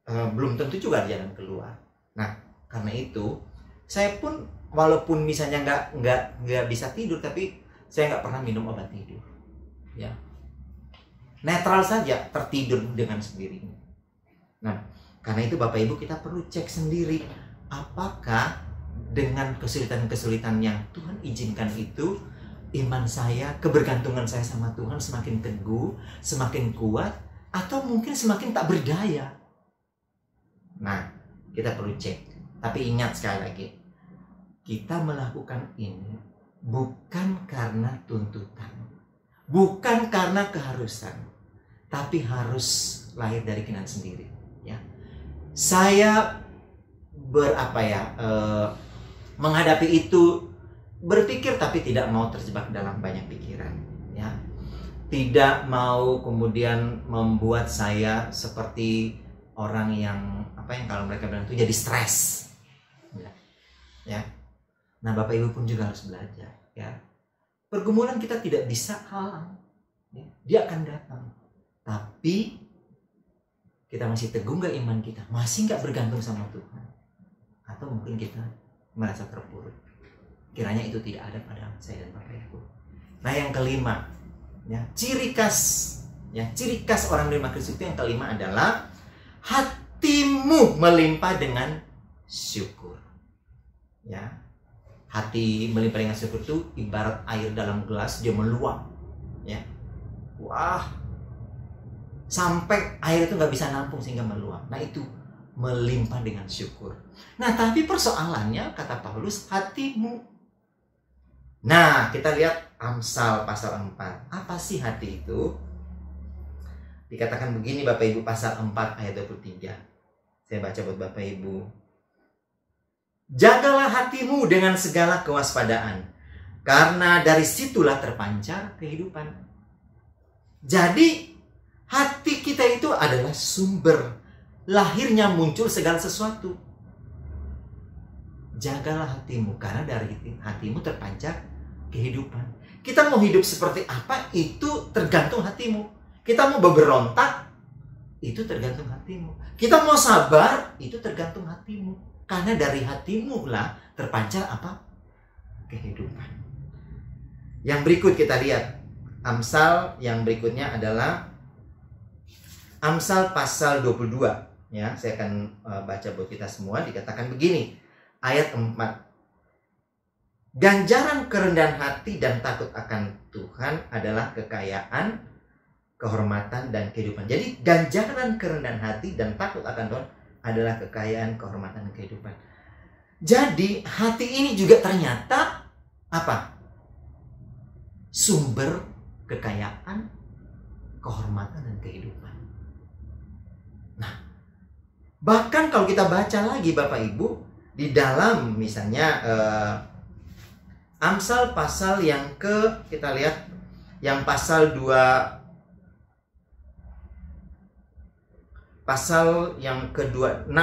belum tentu juga ada jalan keluar. Nah, karena itu saya pun walaupun misalnya nggak bisa tidur, tapi saya nggak pernah minum obat tidur, ya. Netral saja, tertidur dengan sendirinya. Nah, karena itu Bapak Ibu, kita perlu cek sendiri, apakah dengan kesulitan-kesulitan yang Tuhan izinkan itu, iman saya, kebergantungan saya sama Tuhan semakin teguh, semakin kuat, atau mungkin semakin tak berdaya. Nah, kita perlu cek. Tapi ingat sekali lagi, kita melakukan ini bukan karena tuntutan, bukan karena keharusan, tapi harus lahir dari keinginan sendiri, ya. Saya menghadapi itu, berpikir tapi tidak mau terjebak dalam banyak pikiran, ya. Tidak mau kemudian membuat saya seperti orang yang kalau mereka bilang itu jadi stres, ya. Nah, Bapak Ibu pun juga harus belajar, ya. Pergumulan kita tidak bisa halang, ya. Dia akan datang, tapi kita masih teguh nggak iman kita, masih nggak bergantung sama Tuhan, atau mungkin kita merasa terpuruk. Kiranya itu tidak ada pada saya dan Bapak Ibu. Nah, yang kelima, ya, ciri khas orang menerima Kristus itu yang kelima adalah hatimu melimpah dengan syukur, ya. Hati melimpah dengan syukur itu ibarat air dalam gelas, dia meluap, ya. Wah, sampai air itu nggak bisa nampung sehingga meluap. Nah, itu melimpah dengan syukur. Nah, tapi persoalannya, kata Paulus, hatimu. Nah, kita lihat Amsal pasal 4. Apa sih hati itu? Dikatakan begini Bapak Ibu, pasal 4 ayat 23. Saya baca buat Bapak Ibu. Jagalah hatimu dengan segala kewaspadaan, karena dari situlah terpancar kehidupan. Jadi, hati kita itu adalah sumber lahirnya muncul segala sesuatu. Jagalah hatimu, karena dari hatimu terpancar kehidupan. Kita mau hidup seperti apa, itu tergantung hatimu. Kita mau berontak, itu tergantung hatimu. Kita mau sabar, itu tergantung hatimu. Karena dari hatimu lah terpancar apa? Kehidupan. Yang berikut kita lihat. Amsal yang berikutnya adalah Amsal pasal 22, ya. Saya akan baca buat kita semua. Dikatakan begini, ayat 4. Ganjaran kerendahan hati dan takut akan Tuhan adalah kekayaan, kehormatan, dan kehidupan. Jadi ganjaran kerendahan hati dan takut akan Tuhan adalah kekayaan, kehormatan, dan kehidupan. Jadi hati ini juga ternyata apa? Sumber kekayaan, kehormatan, dan kehidupan. Nah, bahkan kalau kita baca lagi Bapak Ibu, di dalam misalnya Amsal pasal yang kita lihat yang pasal 2, pasal yang ke-26,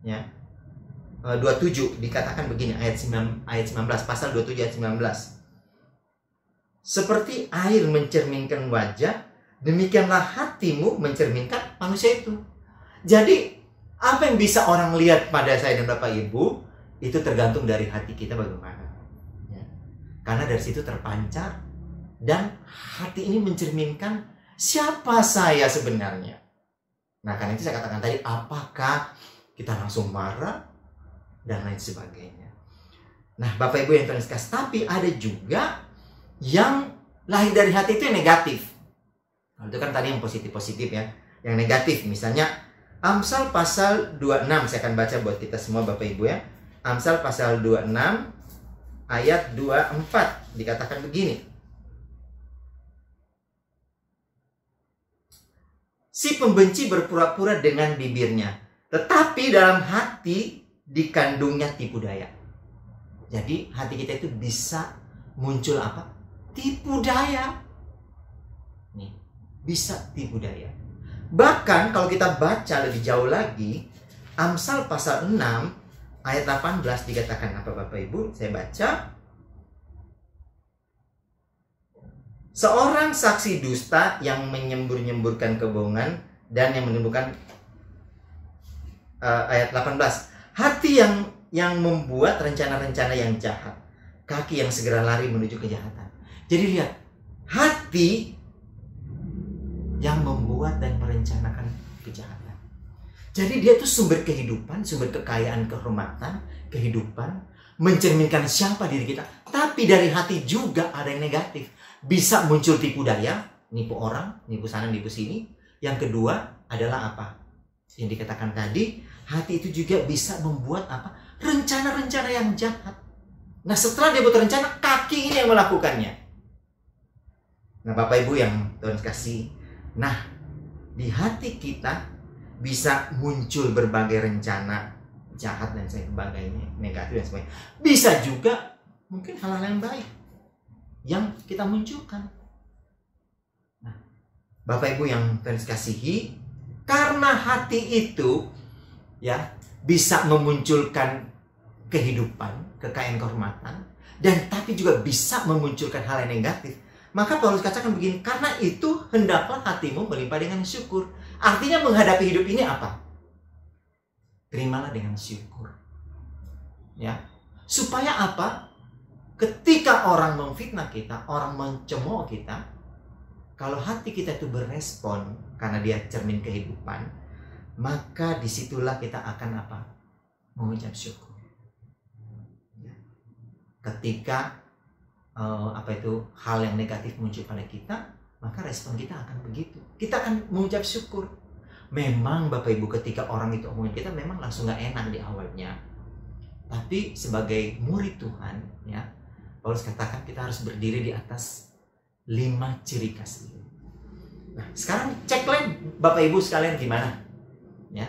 ya, 27 dikatakan begini, ayat 19, pasal 27 ayat 19. Seperti air mencerminkan wajah, demikianlah hatimu mencerminkan manusia itu. Jadi apa yang bisa orang lihat pada saya dan Bapak Ibu, itu tergantung dari hati kita bagaimana, ya. Karena dari situ terpancar, dan hati ini mencerminkan siapa saya sebenarnya. Nah, karena itu saya katakan tadi, apakah kita langsung marah dan lain sebagainya. Nah, Bapak Ibu yang Tuhan kasih, tapi ada juga yang lahir dari hati itu yang negatif. Nah, itu kan tadi yang positif-positif, ya. Yang negatif, misalnya Amsal pasal 26, saya akan baca buat kita semua Bapak Ibu, ya. Amsal pasal 26 ayat 24 dikatakan begini. Si pembenci berpura-pura dengan bibirnya, tetapi dalam hati dikandungnya tipu daya. Jadi hati kita itu bisa muncul apa? Tipu daya. Nih, bisa tipu daya. Bahkan kalau kita baca lebih jauh lagi, Amsal pasal 6 ayat 18 dikatakan apa Bapak Ibu? Saya baca. Seorang saksi dusta yang menyembur-nyemburkan kebohongan dan yang menimbulkan ayat 18. Hati yang membuat rencana-rencana yang jahat, kaki yang segera lari menuju kejahatan. Jadi lihat, hati yang membuat dan merencanakan kejahatan. Jadi dia itu sumber kehidupan, sumber kekayaan, kehormatan, kehidupan, mencerminkan siapa diri kita. Tapi dari hati juga ada yang negatif. Bisa muncul tipu daya, nipu orang, nipu sana, nipu sini. Yang kedua adalah apa? Yang dikatakan tadi, hati itu juga bisa membuat apa? Rencana-rencana yang jahat. Nah, setelah dia buat rencana, kaki ini yang melakukannya. Nah, Bapak Ibu yang Tuhan kasih, nah, di hati kita bisa muncul berbagai rencana jahat dan sebagainya, negatif dan sebagainya. Bisa juga mungkin hal-hal yang baik yang kita munculkan. Nah, Bapak Ibu yang Tuhan kasihi, karena hati itu ya bisa memunculkan kehidupan, kekayaan, kehormatan, dan tapi juga bisa memunculkan hal yang negatif. Maka Paulus katakan begini, karena itu hendaklah hatimu melimpah dengan syukur. Artinya menghadapi hidup ini apa? Terimalah dengan syukur. Ya. Supaya apa? Ketika orang memfitnah kita, orang mencemooh kita, kalau hati kita itu berespon karena dia cermin kehidupan, maka disitulah kita akan apa? Mengucap syukur. Ya. Ketika hal yang negatif muncul pada kita, maka respon kita akan begitu. Kita akan mengucap syukur. Memang Bapak Ibu ketika orang itu omongin kita memang langsung gak enak di awalnya. Tapi sebagai murid Tuhan, ya, Paulus katakan kita harus berdiri di atas 5 ciri khas itu. Nah, sekarang cek lagi Bapak Ibu sekalian gimana? Ya,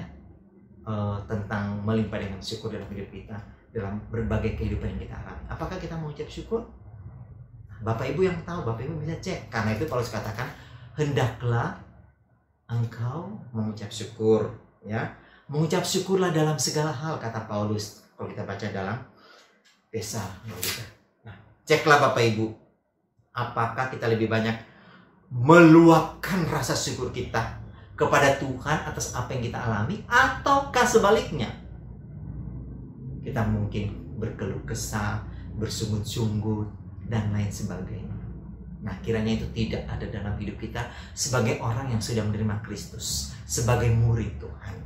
tentang melimpah dengan syukur dalam hidup kita, dalam berbagai kehidupan yang kita alami. Apakah kita mengucap syukur? Bapak Ibu yang tahu, Bapak Ibu bisa cek. Karena itu Paulus katakan, hendaklah engkau mengucap syukur, ya. Mengucap syukurlah dalam segala hal, kata Paulus. Kalau kita baca dalam Tesalonika. Nah, ceklah Bapak Ibu, apakah kita lebih banyak meluapkan rasa syukur kita kepada Tuhan atas apa yang kita alami, ataukah sebaliknya kita mungkin berkeluh kesah, bersungut-sungut, dan lain sebagainya. Nah, kiranya itu tidak ada dalam hidup kita sebagai orang yang sudah menerima Kristus, sebagai murid Tuhan.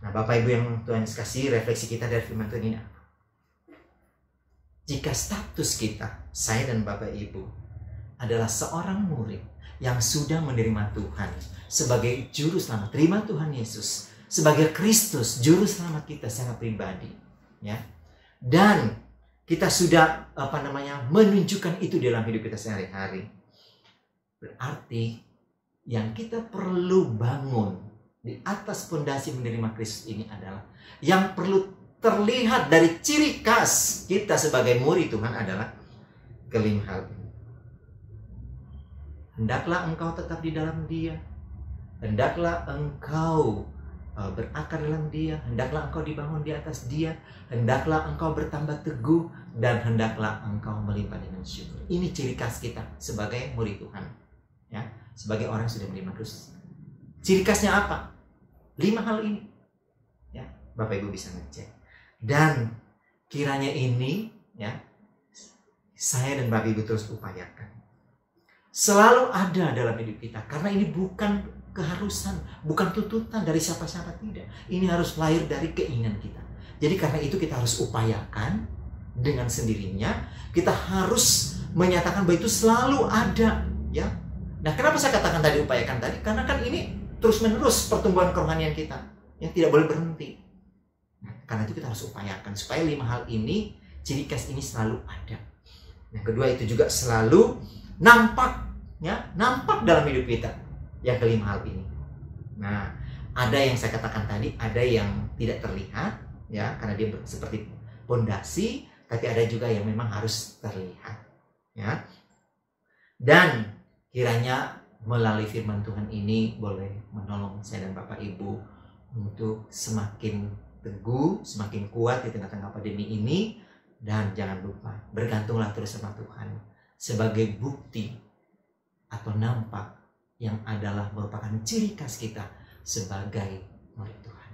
Nah, Bapak Ibu yang Tuhan kasih, refleksi kita dari firman Tuhan ini apa? Jika status kita, saya dan Bapak Ibu, adalah seorang murid yang sudah menerima Tuhan sebagai juru selamat, terima Tuhan Yesus sebagai Kristus, juru selamat kita secara pribadi, ya. Dan kita sudah menunjukkan itu dalam hidup kita sehari-hari. Berarti yang kita perlu bangun di atas fondasi menerima Kristus ini adalah yang perlu terlihat dari ciri khas kita sebagai murid Tuhan adalah kelima hal ini. Hendaklah engkau tetap di dalam Dia. Hendaklah engkau berakar dalam Dia, hendaklah engkau dibangun di atas Dia, hendaklah engkau bertambah teguh, dan hendaklah engkau melimpah dengan syukur. Ini ciri khas kita sebagai murid Tuhan, ya, sebagai orang yang sudah menerima Kristus. Ciri khasnya apa? 5 hal ini, ya, Bapak Ibu bisa ngecek. Dan kiranya ini, ya, saya dan Bapak Ibu terus upayakan. Selalu ada dalam hidup kita, karena ini bukan keharusan, bukan tuntutan dari siapa-siapa, tidak. Ini harus lahir dari keinginan kita. Jadi karena itu kita harus upayakan dengan sendirinya. Kita harus menyatakan bahwa itu selalu ada, ya. Nah, kenapa saya katakan tadi upayakan tadi? Karena kan ini terus-menerus pertumbuhan kerohanian kita yang tidak boleh berhenti. Nah, karena itu kita harus upayakan supaya 5 hal ini, ciri khas ini selalu ada. Yang kedua itu juga selalu nampak, ya, nampak dalam hidup kita. Yang kelima hal ini. Nah, ada yang saya katakan tadi, ada yang tidak terlihat, ya, karena dia seperti pondasi, tapi ada juga yang memang harus terlihat, ya. Dan kiranya melalui firman Tuhan ini boleh menolong saya dan Bapak Ibu untuk semakin teguh, semakin kuat di tengah-tengah pandemi ini. Dan jangan lupa, bergantunglah terus sama Tuhan sebagai bukti atau nampak yang adalah merupakan ciri khas kita sebagai murid Tuhan.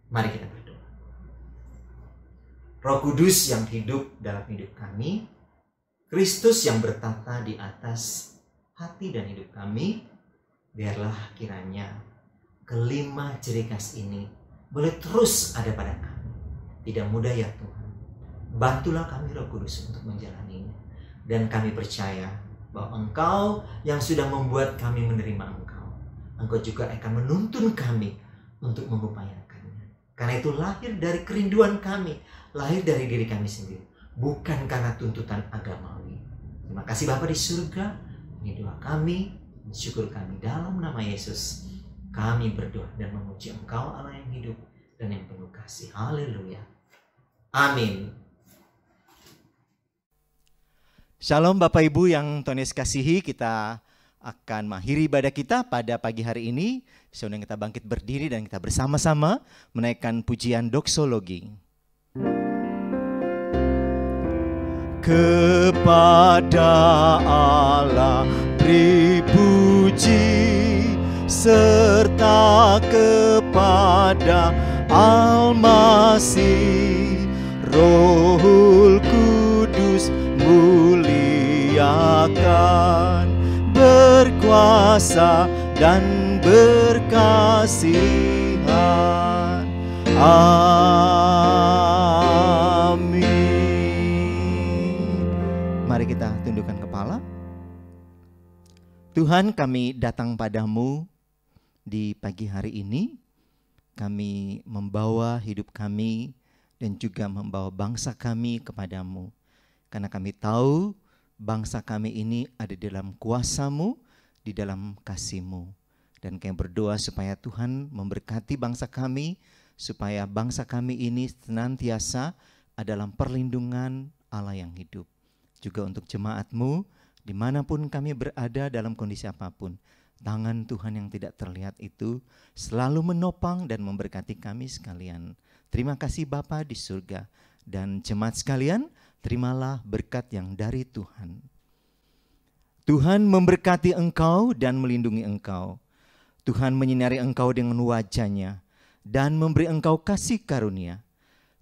Mari kita berdoa. Roh Kudus yang hidup dalam hidup kami, Kristus yang bertata di atas hati dan hidup kami, biarlah kiranya kelima ciri khas ini boleh terus ada pada kami. Tidak mudah ya Tuhan. Bantulah kami Roh Kudus untuk menjalaninya. Dan kami percaya bahwa Engkau yang sudah membuat kami menerima Engkau, Engkau juga akan menuntun kami untuk mengupayakannya. Karena itu lahir dari kerinduan kami, lahir dari diri kami sendiri, bukan karena tuntutan agamawi. Terima kasih Bapa di surga. Ini doa kami, syukur kami dalam nama Yesus. Kami berdoa dan memuji Engkau Allah yang hidup dan yang penuh kasih. Haleluya. Amin. Shalom Bapak Ibu yang Tuhan Yesus kasihi, kita akan mengakhiri ibadah kita pada pagi hari ini. Sebelum kita bangkit berdiri dan kita bersama-sama menaikkan pujian doksologi. Kepada Allah beri puji, serta kepada Al-Masih, Rohul Kudus muliakan, berkuasa dan berkasihan. Amin. Mari kita tundukkan kepala. Tuhan, kami datang padamu di pagi hari ini. Kami membawa hidup kami dan juga membawa bangsa kami kepadamu. Karena kami tahu bangsa kami ini ada di dalam kuasa-Mu, di dalam kasih-Mu. Dan kami berdoa supaya Tuhan memberkati bangsa kami, supaya bangsa kami ini senantiasa dalam perlindungan Allah yang hidup. Juga untuk jemaat-Mu, dimanapun kami berada dalam kondisi apapun, tangan Tuhan yang tidak terlihat itu selalu menopang dan memberkati kami sekalian. Terima kasih Bapa di surga. Dan jemaat sekalian, terimalah berkat yang dari Tuhan. Tuhan memberkati engkau dan melindungi engkau. Tuhan menyinari engkau dengan wajah-Nya dan memberi engkau kasih karunia.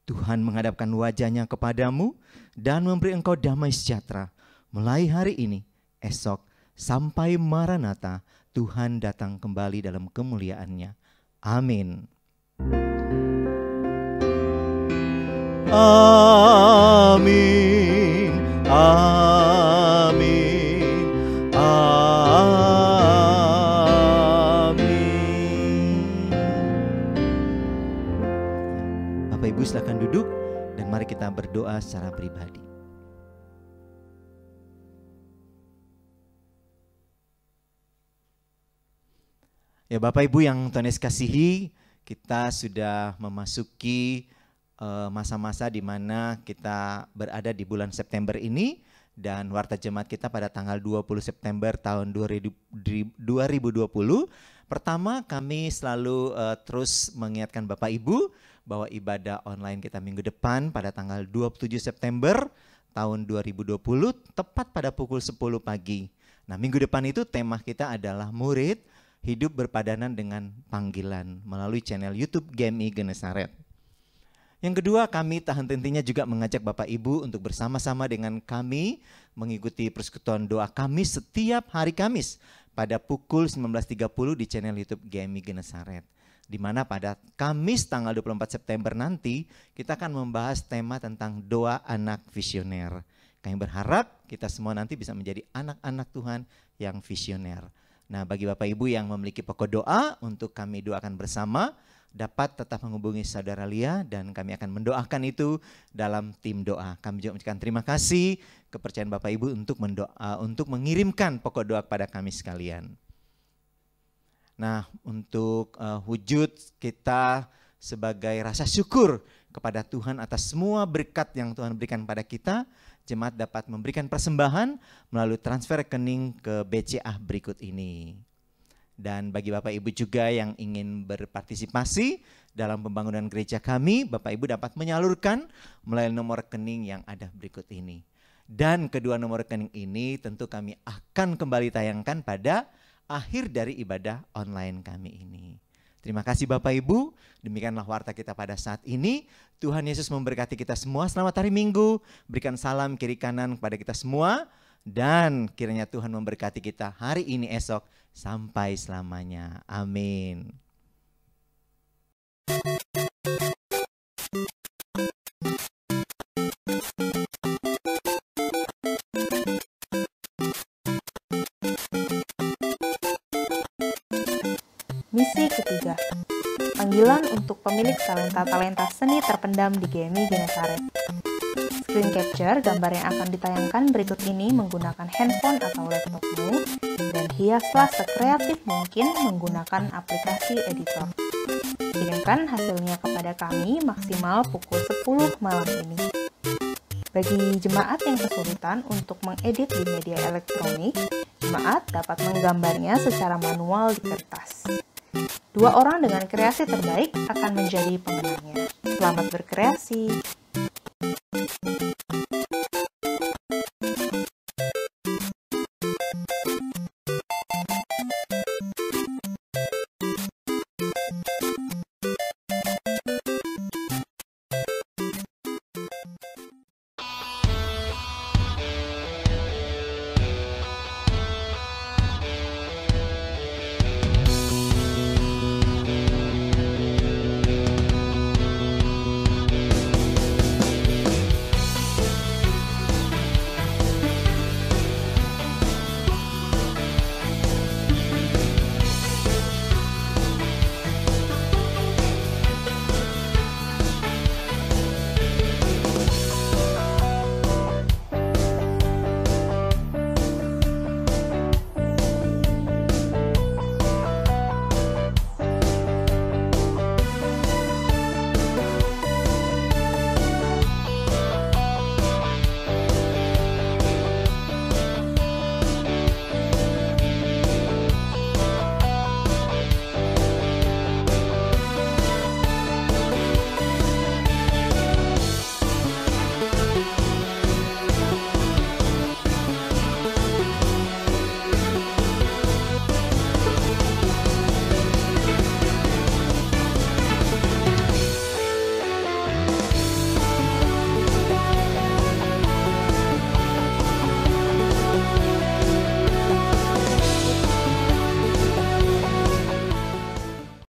Tuhan menghadapkan wajah-Nya kepadamu dan memberi engkau damai sejahtera. Mulai hari ini, esok, sampai Maranatha, Tuhan datang kembali dalam kemuliaan-Nya. Amin. Amin, amin, amin. Bapak Ibu silakan duduk dan mari kita berdoa secara pribadi. Ya Bapak Ibu yang Tuhan Yesus kasihi, kita sudah memasuki masa-masa di mana kita berada di bulan September ini, dan warta jemaat kita pada tanggal 20 September tahun 2020. Pertama, kami selalu terus mengingatkan Bapak Ibu bahwa ibadah online kita minggu depan pada tanggal 27 September tahun 2020 tepat pada pukul 10 pagi. Nah, minggu depan itu tema kita adalah murid hidup berpadanan dengan panggilan melalui channel YouTube GMI Genesaret. Yang kedua, kami tak henti-hentinya juga mengajak Bapak Ibu untuk bersama-sama dengan kami mengikuti persekutuan doa Kamis setiap hari Kamis pada pukul 19.30 di channel YouTube GMI Genesaret. Di mana pada Kamis tanggal 24 September nanti kita akan membahas tema tentang doa anak visioner. Kami berharap kita semua nanti bisa menjadi anak-anak Tuhan yang visioner. Nah, bagi Bapak Ibu yang memiliki pokok doa untuk kami doakan bersama, dapat tetap menghubungi Saudara Lia dan kami akan mendoakan itu dalam tim doa. Kami juga mengucapkan terima kasih kepercayaan Bapak Ibu untuk mengirimkan pokok doa kepada kami sekalian. Nah, untuk wujud kita sebagai rasa syukur kepada Tuhan atas semua berkat yang Tuhan berikan pada kita, jemaat dapat memberikan persembahan melalui transfer rekening ke BCA berikut ini. Dan bagi Bapak Ibu juga yang ingin berpartisipasi dalam pembangunan gereja kami, Bapak Ibu dapat menyalurkan melalui nomor rekening yang ada berikut ini. Dan kedua nomor rekening ini tentu kami akan kembali tayangkan pada akhir dari ibadah online kami ini. Terima kasih Bapak Ibu, demikianlah warta kita pada saat ini. Tuhan Yesus memberkati kita semua. Selamat hari Minggu, berikan salam kiri kanan kepada kita semua. Dan kiranya Tuhan memberkati kita hari ini, esok, sampai selamanya. Amin. Misi ketiga, panggilan untuk pemilik talenta-talenta seni terpendam di GMI Genesaret. Screen capture gambar yang akan ditayangkan berikut ini menggunakan handphone atau laptopmu dan hiaslah sekreatif mungkin menggunakan aplikasi editor. Kirimkan hasilnya kepada kami maksimal pukul 10 malam ini. Bagi jemaat yang kesulitan untuk mengedit di media elektronik, jemaat dapat menggambarnya secara manual di kertas. 2 orang dengan kreasi terbaik akan menjadi pemenangnya. Selamat berkreasi!